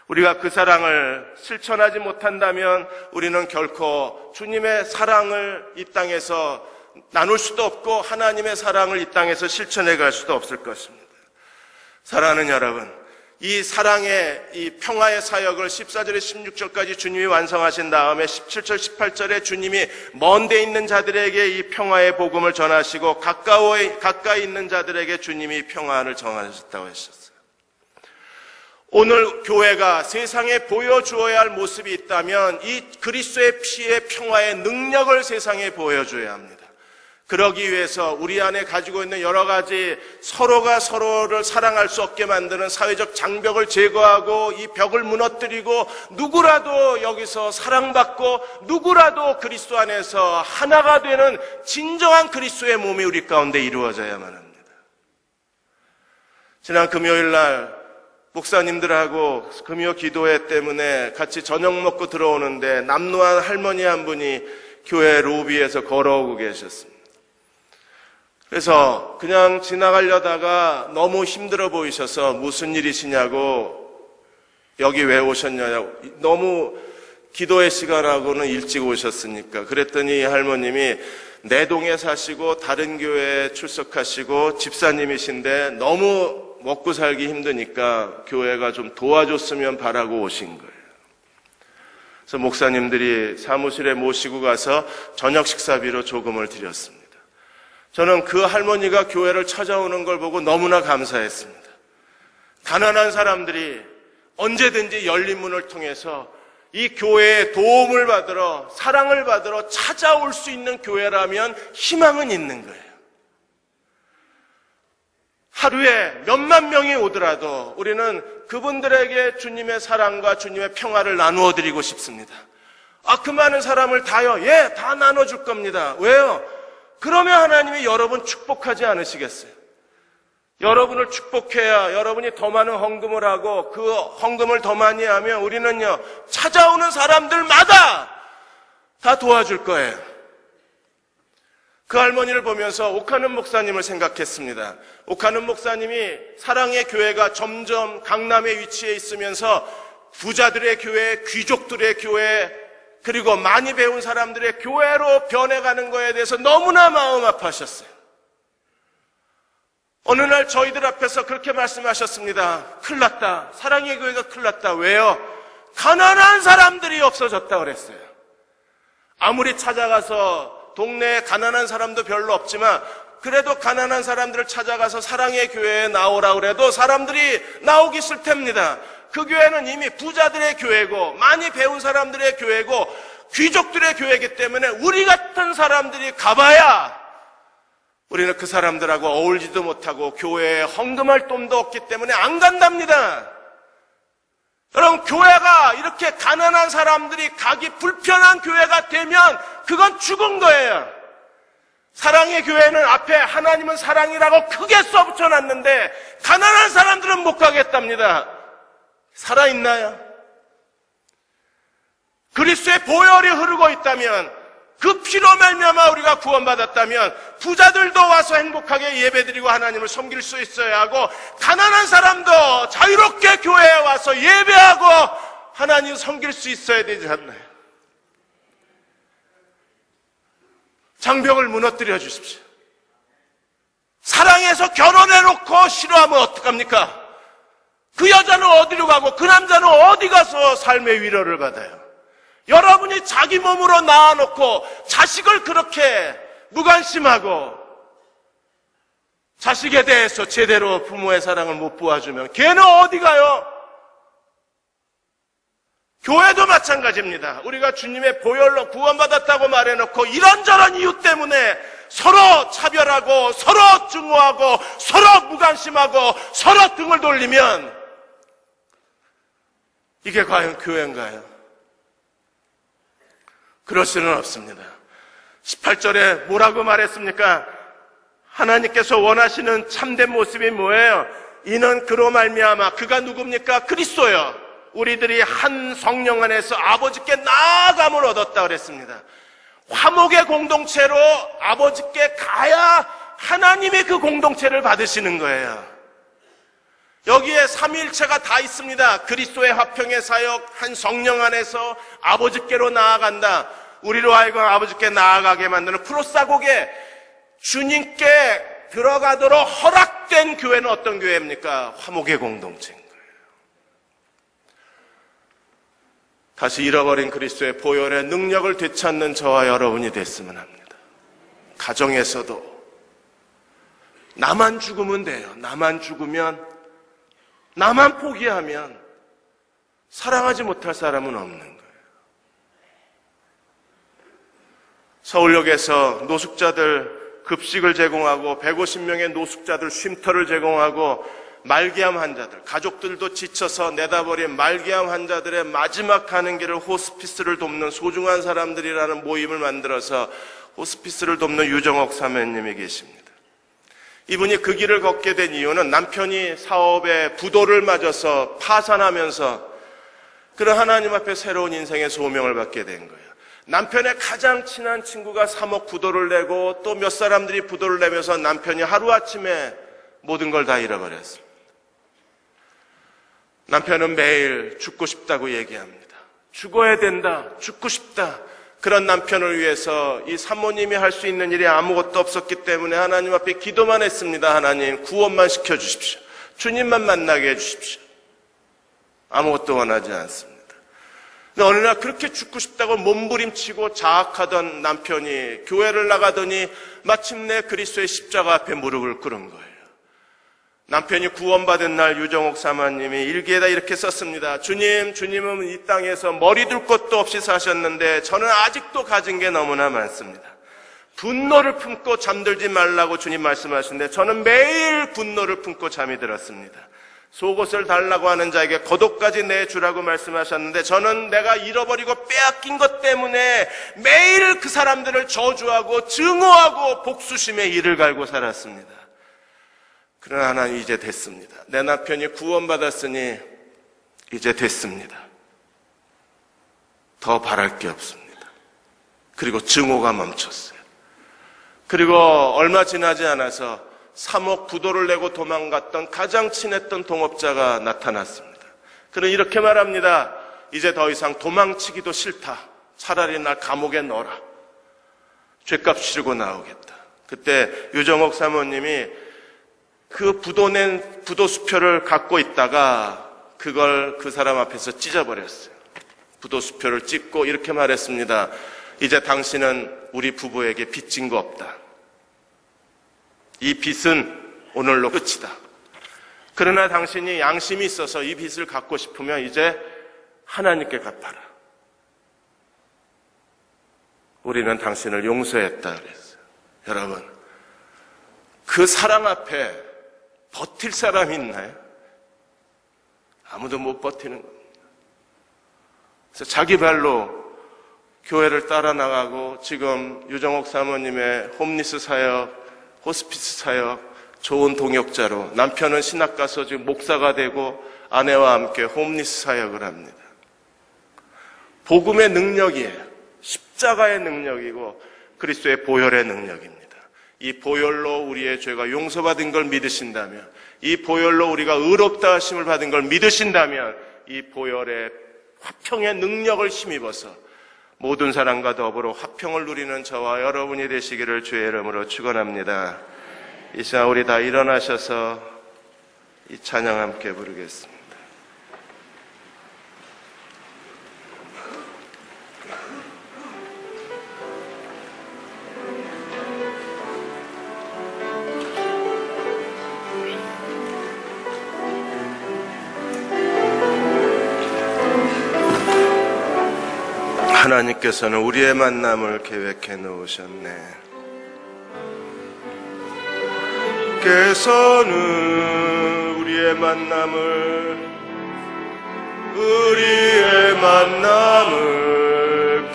우리가 그 사랑을 실천하지 못한다면 우리는 결코 주님의 사랑을 이 땅에서 나눌 수도 없고 하나님의 사랑을 이 땅에서 실천해 갈 수도 없을 것입니다. 사랑하는 여러분, 이 사랑의 이 평화의 사역을 14절에 16절까지 주님이 완성하신 다음에 17절 18절에 주님이 먼 데 있는 자들에게 이 평화의 복음을 전하시고 가까이 있는 자들에게 주님이 평화를 전하셨다고 하셨어요. 오늘 교회가 세상에 보여주어야 할 모습이 있다면 이 그리스도의 피의 평화의 능력을 세상에 보여줘야 합니다. 그러기 위해서 우리 안에 가지고 있는 여러 가지 서로가 서로를 사랑할 수 없게 만드는 사회적 장벽을 제거하고 이 벽을 무너뜨리고 누구라도 여기서 사랑받고 누구라도 그리스도 안에서 하나가 되는 진정한 그리스도의 몸이 우리 가운데 이루어져야만 합니다. 지난 금요일 날 목사님들하고 금요 기도회 때문에 같이 저녁 먹고 들어오는데 남노한 할머니 한 분이 교회 로비에서 걸어오고 계셨습니다. 그래서 그냥 지나가려다가 너무 힘들어 보이셔서 무슨 일이시냐고 여기 왜 오셨냐고 너무 기도의 시간하고는 일찍 오셨으니까 그랬더니 할머님이 내동에 사시고 다른 교회에 출석하시고 집사님이신데 너무 먹고 살기 힘드니까 교회가 좀 도와줬으면 바라고 오신 거예요. 그래서 목사님들이 사무실에 모시고 가서 저녁 식사비로 조금을 드렸습니다. 저는 그 할머니가 교회를 찾아오는 걸 보고 너무나 감사했습니다. 가난한 사람들이 언제든지 열린 문을 통해서 이 교회에 도움을 받으러 사랑을 받으러 찾아올 수 있는 교회라면 희망은 있는 거예요. 하루에 몇만 명이 오더라도 우리는 그분들에게 주님의 사랑과 주님의 평화를 나누어 드리고 싶습니다. 그 많은 사람을 다요? 예, 다 나눠줄 겁니다. 왜요? 그러면 하나님이 여러분 축복하지 않으시겠어요? 여러분을 축복해야 여러분이 더 많은 헌금을 하고 그 헌금을 더 많이 하면 우리는요 찾아오는 사람들마다 다 도와줄 거예요. 그 할머니를 보면서 옥하는 목사님을 생각했습니다. 옥하는 목사님이 사랑의 교회가 점점 강남에 위치해 있으면서 부자들의 교회, 귀족들의 교회 그리고 많이 배운 사람들의 교회로 변해가는 것에 대해서 너무나 마음 아파하셨어요. 어느 날 저희들 앞에서 그렇게 말씀하셨습니다. 큰일 났다. 사랑의 교회가 큰일 났다. 왜요? 가난한 사람들이 없어졌다 그랬어요. 아무리 찾아가서 동네에 가난한 사람도 별로 없지만 그래도 가난한 사람들을 찾아가서 사랑의 교회에 나오라 그래도 사람들이 나오기 싫답니다. 그 교회는 이미 부자들의 교회고 많이 배운 사람들의 교회고 귀족들의 교회이기 때문에 우리 같은 사람들이 가봐야 우리는 그 사람들하고 어울리지도 못하고 교회에 헌금할 돈도 없기 때문에 안 간답니다. 여러분, 교회가 이렇게 가난한 사람들이 가기 불편한 교회가 되면 그건 죽은 거예요. 사랑의 교회는 앞에 하나님은 사랑이라고 크게 써붙여놨는데 가난한 사람들은 못 가겠답니다. 살아있나요? 그리스도의 보혈이 흐르고 있다면, 그 피로 말미암아 우리가 구원받았다면 부자들도 와서 행복하게 예배드리고 하나님을 섬길 수 있어야 하고, 가난한 사람도 자유롭게 교회에 와서 예배하고 하나님을 섬길 수 있어야 되지 않나요? 장벽을 무너뜨려 주십시오. 사랑해서 결혼해놓고 싫어하면 어떡합니까? 그 여자는 어디로 가고 그 남자는 어디 가서 삶의 위로를 받아요? 여러분이 자기 몸으로 낳아놓고 자식을 그렇게 무관심하고 자식에 대해서 제대로 부모의 사랑을 못 보아주면 걔는 어디 가요? 교회도 마찬가지입니다. 우리가 주님의 보혈로 구원받았다고 말해놓고 이런저런 이유 때문에 서로 차별하고 서로 증오하고 서로 무관심하고 서로 등을 돌리면 이게 과연 교회인가요? 그럴 수는 없습니다. 18절에 뭐라고 말했습니까? 하나님께서 원하시는 참된 모습이 뭐예요? 이는 그로 말미암아, 그가 누굽니까? 그리스도요. 우리들이 한 성령 안에서 아버지께 나아감을 얻었다 그랬습니다. 화목의 공동체로 아버지께 가야 하나님이 그 공동체를 받으시는 거예요. 여기에 삼위일체가 다 있습니다. 그리스도의 화평의 사역, 한 성령 안에서 아버지께로 나아간다. 우리로 하여금 아버지께 나아가게 만드는 프로사곡에 주님께 들어가도록 허락된 교회는 어떤 교회입니까? 화목의 공동체인 거예요. 다시 잃어버린 그리스도의 보혈의 능력을 되찾는 저와 여러분이 됐으면 합니다. 가정에서도 나만 죽으면 돼요. 나만 죽으면, 나만 포기하면 사랑하지 못할 사람은 없는 거예요. 서울역에서 노숙자들 급식을 제공하고 150명의 노숙자들 쉼터를 제공하고 말기암 환자들, 가족들도 지쳐서 내다버린 말기암 환자들의 마지막 가는 길을 호스피스를 돕는 소중한 사람들이라는 모임을 만들어서 호스피스를 돕는 유정옥 사모님이 계십니다. 이분이 그 길을 걷게 된 이유는 남편이 사업에 부도를 맞아서 파산하면서 그런 하나님 앞에 새로운 인생의 소명을 받게 된 거예요. 남편의 가장 친한 친구가 3억 부도를 내고 또 몇 사람들이 부도를 내면서 남편이 하루아침에 모든 걸 다 잃어버렸습니다. 남편은 매일 죽고 싶다고 얘기합니다. 죽어야 된다, 죽고 싶다. 그런 남편을 위해서 이 사모님이 할 수 있는 일이 아무것도 없었기 때문에 하나님 앞에 기도만 했습니다. 하나님, 구원만 시켜주십시오. 주님만 만나게 해주십시오. 아무것도 원하지 않습니다. 근데 어느 날 그렇게 죽고 싶다고 몸부림치고 자학하던 남편이 교회를 나가더니 마침내 그리스도의 십자가 앞에 무릎을 꿇은 거예요. 남편이 구원받은 날 유정옥 사모님이 일기에다 이렇게 썼습니다. 주님은 이 땅에서 머리 둘 것도 없이 사셨는데 저는 아직도 가진 게 너무나 많습니다. 분노를 품고 잠들지 말라고 주님 말씀하시는데 저는 매일 분노를 품고 잠이 들었습니다. 속옷을 달라고 하는 자에게 겉옷까지 내주라고 말씀하셨는데 저는 내가 잃어버리고 빼앗긴 것 때문에 매일 그 사람들을 저주하고 증오하고 복수심에 이를 갈고 살았습니다. 그러나 하나님, 이제 됐습니다. 내 남편이 구원받았으니 이제 됐습니다. 더 바랄 게 없습니다. 그리고 증오가 멈췄어요. 그리고 얼마 지나지 않아서 3억 부도를 내고 도망갔던 가장 친했던 동업자가 나타났습니다. 그는 이렇게 말합니다. 이제 더 이상 도망치기도 싫다. 차라리 날 감옥에 넣어라. 죗값 치르고 나오겠다. 그때 유정옥 사모님이 그 부도낸 부도수표를 갖고 있다가 그걸 그 사람 앞에서 찢어버렸어요. 부도수표를 찢고 이렇게 말했습니다. 이제 당신은 우리 부부에게 빚진 거 없다. 이 빚은 오늘로 끝이다. 그러나 당신이 양심이 있어서 이 빚을 갚고 싶으면 이제 하나님께 갚아라. 우리는 당신을 용서했다 그랬어요. 여러분, 그 사랑 앞에 버틸 사람이 있나요? 아무도 못 버티는 겁니다. 그래서 자기 발로 교회를 따라 나가고 지금 유정옥 사모님의 홈리스 사역, 호스피스 사역 좋은 동역자로, 남편은 신학 가서 지금 목사가 되고 아내와 함께 홈리스 사역을 합니다. 복음의 능력이에요. 십자가의 능력이고 그리스도의 보혈의 능력입니다. 이 보혈로 우리의 죄가 용서받은 걸 믿으신다면, 이 보혈로 우리가 의롭다 하심을 받은 걸 믿으신다면, 이 보혈의 화평의 능력을 힘입어서 모든 사람과 더불어 화평을 누리는 저와 여러분이 되시기를 주의 이름으로 축원합니다. 이 시간 우리 다 일어나셔서 이 찬양 함께 부르겠습니다. 하나님께서는 우리의 만남을 계획해 놓으셨네. 께서는 우리의 만남을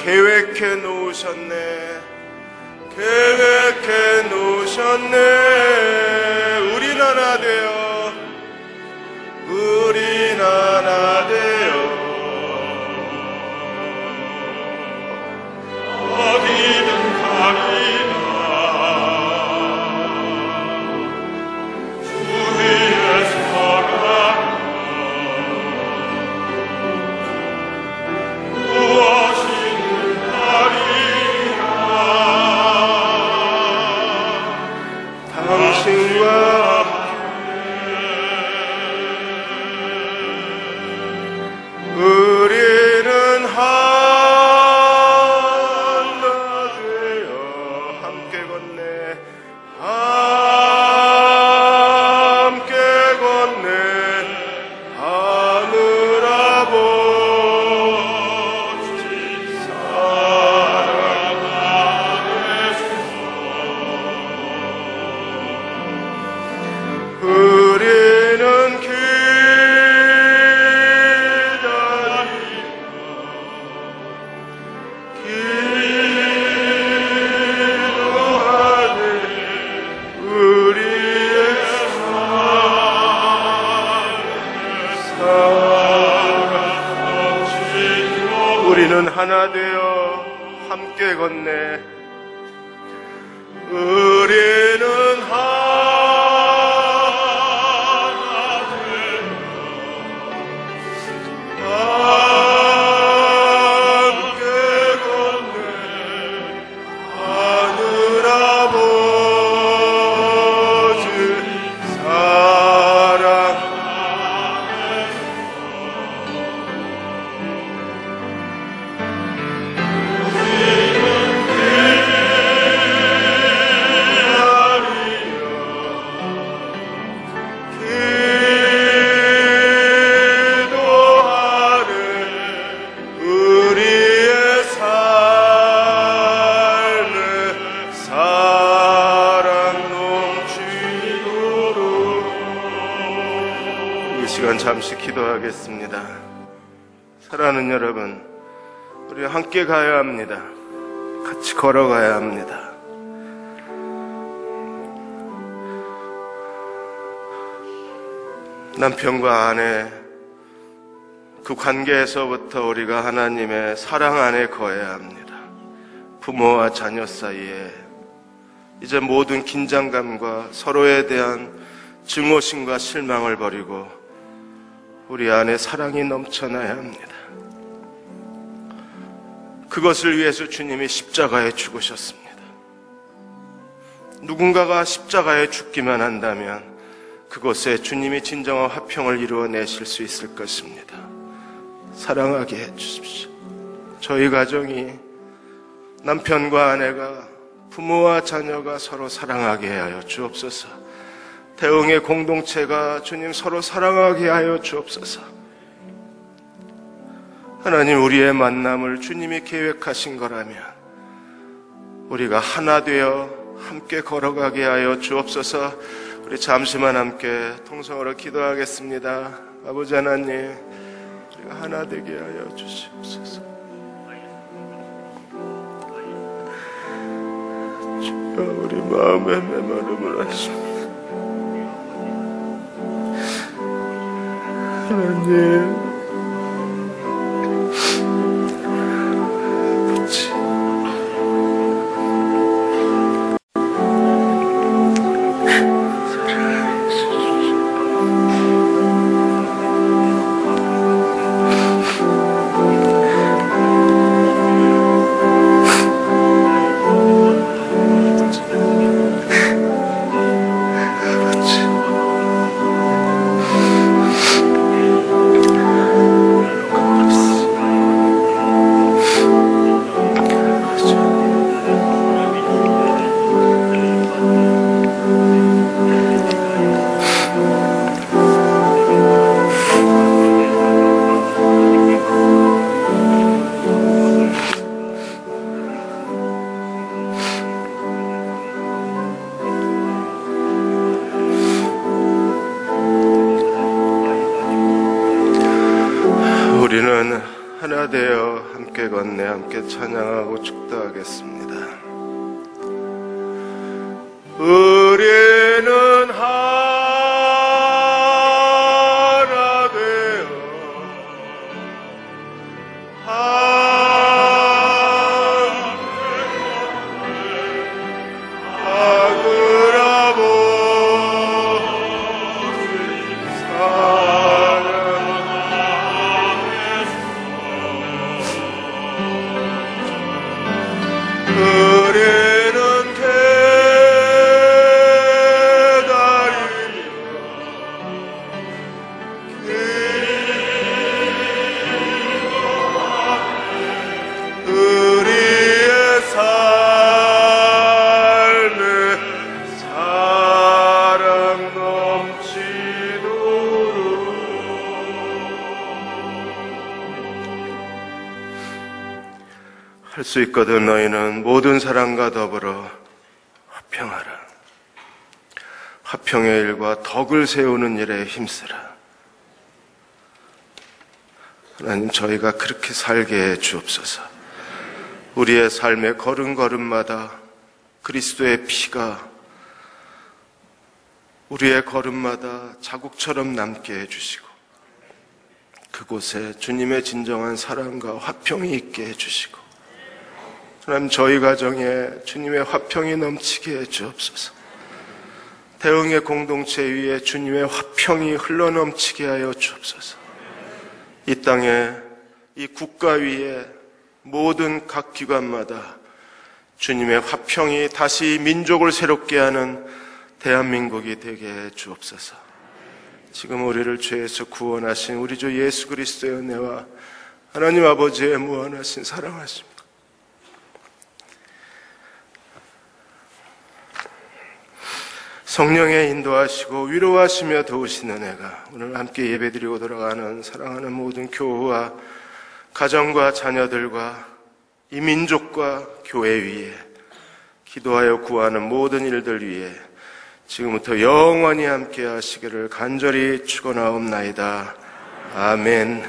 계획해 놓으셨네. 계획해 놓으셨네. 우린 하나 되어, 우린 하나 되어 어디든 가리라. 주위에 서라. 구하시는 날이라. 당신과 우리는 하나 되어 함께 걷네. 우리는 하나 되어 함께 걷네. 하늘 아버지 사랑. 잠시 기도하겠습니다. 사랑하는 여러분, 우리 함께 가야 합니다. 같이 걸어가야 합니다. 남편과 아내, 그 관계에서부터 우리가 하나님의 사랑 안에 거해야 합니다. 부모와 자녀 사이에 이제 모든 긴장감과 서로에 대한 증오심과 실망을 버리고 우리 안에 사랑이 넘쳐나야 합니다. 그것을 위해서 주님이 십자가에 죽으셨습니다. 누군가가 십자가에 죽기만 한다면 그곳에 주님이 진정한 화평을 이루어내실 수 있을 것입니다. 사랑하게 해주십시오. 저희 가정이, 남편과 아내가, 부모와 자녀가 서로 사랑하게 하여 주옵소서. 대흥의 공동체가 주님 서로 사랑하게 하여 주옵소서. 하나님, 우리의 만남을 주님이 계획하신 거라면 우리가 하나 되어 함께 걸어가게 하여 주옵소서. 우리 잠시만 함께 통성으로 기도하겠습니다. 아버지 하나님, 우리가 하나 되게 하여 주시옵소서. 주여, 우리 마음의 메마름을 하십니다. 하나님, 우리는 하나 되어 함께 건네 함께 찬양하고 축도하겠습니다. 우리는 하나 되어 하늘 아버지 사랑 우리는 우리의 삶에 사랑 넘치도록 할 수 있거든. 너희는 모든 사람과 더불어 화평하라. 화평의 일과 덕을 세우는 일에 힘쓰라. 하나님, 저희가 그렇게 살게 해 주옵소서. 우리의 삶의 걸음걸음마다 그리스도의 피가 우리의 걸음마다 자국처럼 남게 해주시고, 그곳에 주님의 진정한 사랑과 화평이 있게 해주시고, 하나님, 저희 가정에 주님의 화평이 넘치게 해주옵소서. 대흥의 공동체 위에 주님의 화평이 흘러넘치게 하여 주옵소서. 이 땅에, 이 국가 위에 모든 각 기관마다 주님의 화평이 다시 민족을 새롭게 하는 대한민국이 되게 해 주옵소서. 지금 우리를 죄에서 구원하신 우리 주 예수 그리스도의 은혜와 하나님 아버지의 무한하신 사랑하심, 성령의 인도하시고 위로하시며 도우시는 은혜가 오늘 함께 예배드리고 돌아가는 사랑하는 모든 교우와 가정과 자녀들과 이 민족과 교회 위에, 기도하여 구하는 모든 일들 위에 지금부터 영원히 함께 하시기를 간절히 축원하옵나이다. 아멘.